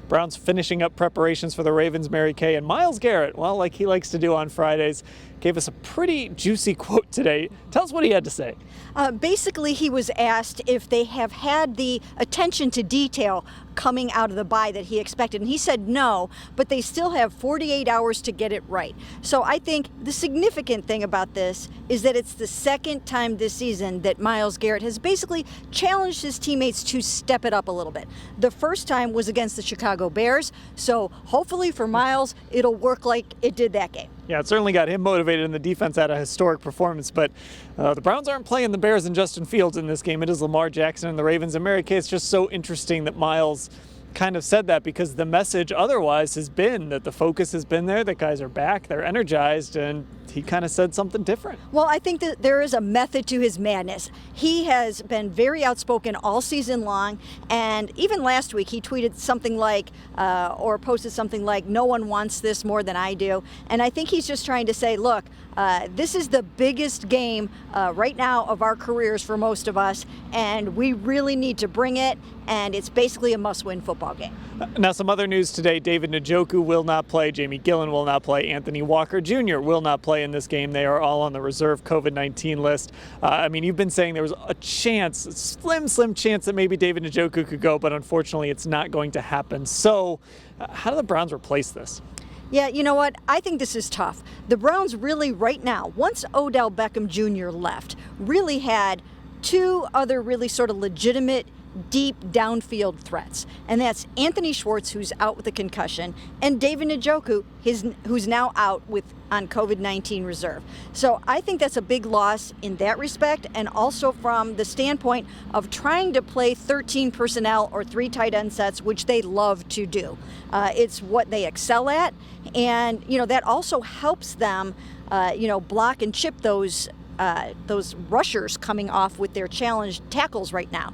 Browns finishing up preparations for the Ravens, Mary Kay, and Myles Garrett, well, like he likes to do on Fridays, gave us a pretty juicy quote today. Tell us what he had to say. Basically, he was asked if they have had the attention to detail coming out of the bye that he expected. And he said no, but they still have 48 hours to get it right. So I think the significant thing about this is that it's the second time this season that Myles Garrett has basically challenged his teammates to step it up a little bit. The first time was against the Chicago Bears, so hopefully for Myles, it'll work like it did that game. Yeah, it certainly got him motivated, and the defense had a historic performance, but the Browns aren't playing the Bears and Justin Fields in this game. It is Lamar Jackson and the Ravens. And Mary Kay, it's just so interesting that Myles kind of said that, because the message otherwise has been that the focus has been there, that guys are back, they're energized, and he kind of said something different. Well, I think that there is a method to his madness. He has been very outspoken all season long, and even last week he tweeted something like, or posted something like, "No one wants this more than I do." And I think he's just trying to say, look, this is the biggest game right now of our careers for most of us, and we really need to bring it, and it's basically a must-win football game. Now, some other news today: David Njoku will not play, Jamie Gillan will not play, Anthony Walker Jr. will not play in this game. They are all on the reserve COVID-19 list. I mean, you've been saying there was a chance, a slim chance that maybe David Njoku could go, but unfortunately it's not going to happen. So how do the Browns replace this? Yeah, you know what? I think this is tough. The Browns really right now, once Odell Beckham Jr. left, really had two other really sort of legitimate deep downfield threats, and that's Anthony Schwartz, who's out with a concussion, and David Njoku, who's now out on COVID-19 reserve. So I think that's a big loss in that respect, and also from the standpoint of trying to play 13 personnel or 3 tight end sets, which they love to do. It's what they excel at, and that also helps them block and chip those rushers coming off with their challenged tackles right now.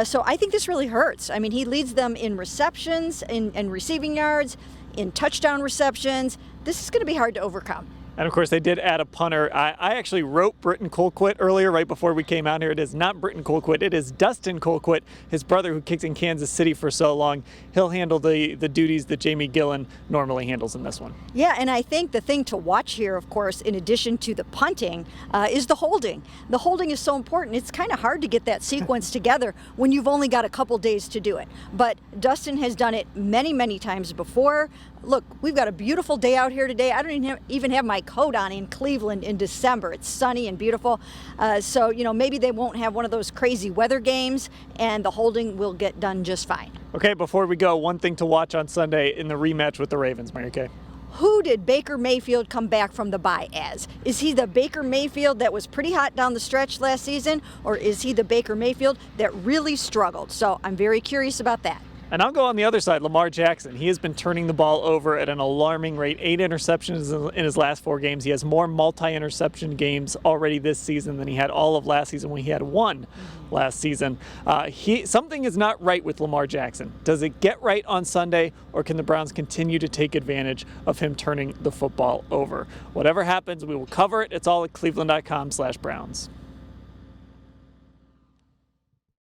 So I think this really hurts. I mean, he leads them in receptions, in receiving yards, in touchdown receptions. This is going to be hard to overcome. And of course, they did add a punter. I actually wrote Britton Colquitt earlier, right before we came out here. It is not Britton Colquitt, it is Dustin Colquitt, his brother who kicked in Kansas City for so long. He'll handle the duties that Jamie Gillan normally handles in this one. Yeah, and I think the thing to watch here, of course, in addition to the punting, is the holding. The holding is so important. It's kind of hard to get that sequence together when you've only got a couple days to do it. But Dustin has done it many, many times before. Look, we've got a beautiful day out here today. I don't even have my coat on in Cleveland in December. It's sunny and beautiful. So, maybe they won't have one of those crazy weather games, and the holding will get done just fine. Okay, before we go, one thing to watch on Sunday in the rematch with the Ravens, Mary Kay. Who did Baker Mayfield come back from the bye as? Is he the Baker Mayfield that was pretty hot down the stretch last season, or is he the Baker Mayfield that really struggled? So I'm very curious about that. And I'll go on the other side, Lamar Jackson. He has been turning the ball over at an alarming rate. 8 interceptions in his last 4 games. He has more multi-interception games already this season than he had all of last season, when he had 1 last season. Something is not right with Lamar Jackson. Does it get right on Sunday, or can the Browns continue to take advantage of him turning the football over? Whatever happens, we will cover it. It's all at cleveland.com/Browns.